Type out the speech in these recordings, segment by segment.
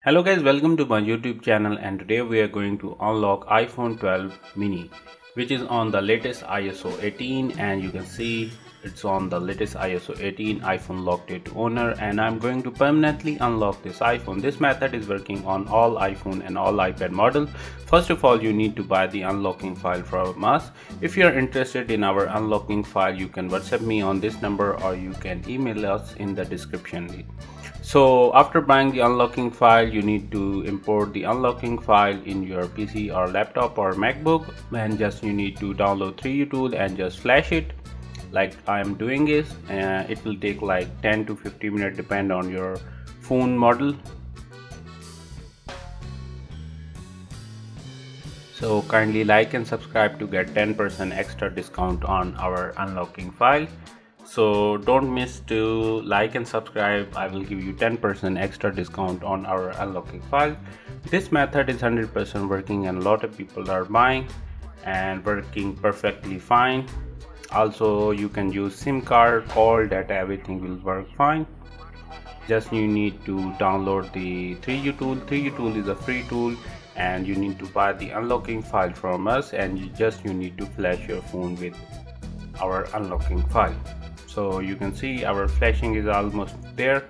Hello guys, welcome to my YouTube channel, and today we are going to unlock iPhone 12 mini, which is on the latest ISO 18, and you can see it's on the latest ISO 18. iPhone locked it to owner, and I'm going to permanently unlock this iPhone. This method is working on all iPhone and all iPad models. First of all, you need to buy the unlocking file from us. If you are interested in our unlocking file, you can WhatsApp me on this number or you can email us in the description. So after buying the unlocking file, you need to import the unlocking file in your PC or laptop or MacBook, and just you need to download 3U tool and just flash it like I am doing is. It will take like 10 to 50 minutes depend on your phone model. So kindly like and subscribe to get 10% extra discount on our unlocking file. So don't miss to like and subscribe. I will give you 10% extra discount on our unlocking file. This method is 100% working and a lot of people are buying and working perfectly fine. Also you can use SIM card, call, data, everything will work fine. Just you need to download the 3U tool. 3U tool is a free tool and you need to buy the unlocking file from us, and you need to flash your phone with our unlocking file. So you can see our flashing is almost there.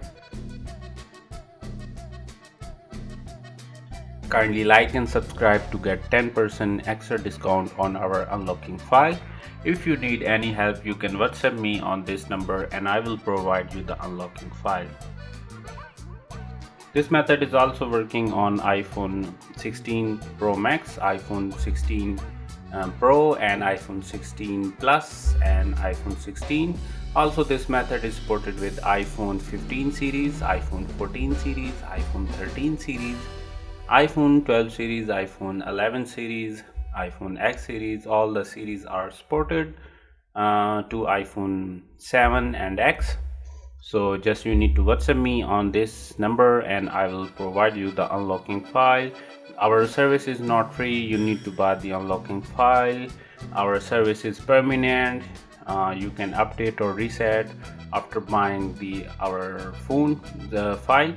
Kindly like and subscribe to get 10% extra discount on our unlocking file. If you need any help, you can WhatsApp me on this number and I will provide you the unlocking file. This method is also working on iPhone 16 Pro Max, iPhone 16 Pro and iPhone 16 Plus and iPhone 16. Also this method is supported with iPhone 15 series, iPhone 14 series, iPhone 13 series, iPhone 12 series, iPhone 11 series, iPhone X series. All the series are supported to iPhone 7 and X. So just you need to WhatsApp me on this number and I will provide you the unlocking file. Our service is not free, you need to buy the unlocking file. Our service is permanent. You can update or reset after buying our phone the file.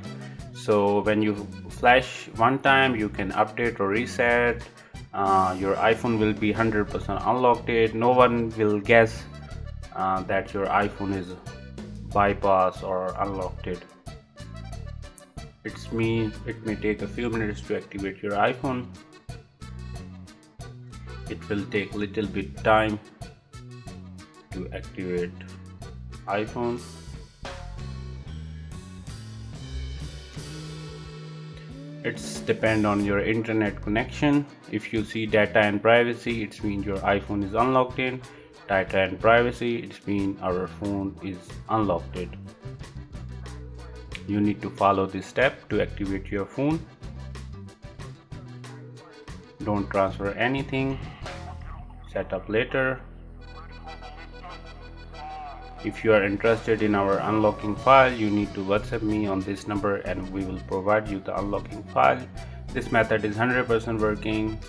So when you flash one time, you can update or reset. Your iPhone will be 100% unlocked. No one will guess that your iPhone is bypass or unlocked it. It may take a few minutes to activate your iPhone. It will take little bit time to activate iPhone. It's depend on your internet connection. If you see data and privacy, it means your iPhone is unlocked in. Data and privacy, it means our phone is unlocked it. You need to follow this step to activate your phone. Don't transfer anything. Set up later. If you are interested in our unlocking file, you need to WhatsApp me on this number and we will provide you the unlocking file. This method is 100% working.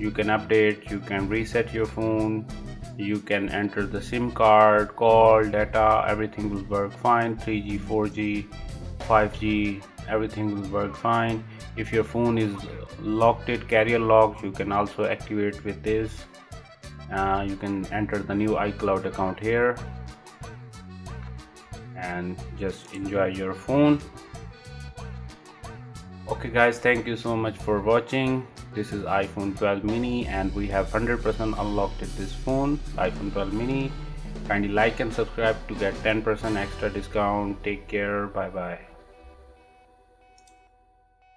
You can update, you can reset your phone, you can enter the SIM card, call, data, everything will work fine. 3G, 4G, 5G, everything will work fine. If your phone is locked, carrier locked, you can also activate with this. You can enter the new iCloud account here and just enjoy your phone. Okay guys, thank you so much for watching. This is iPhone 12 mini and we have 100% unlocked this phone, iPhone 12 mini. Kindly like and subscribe to get 10% extra discount. Take care, bye bye.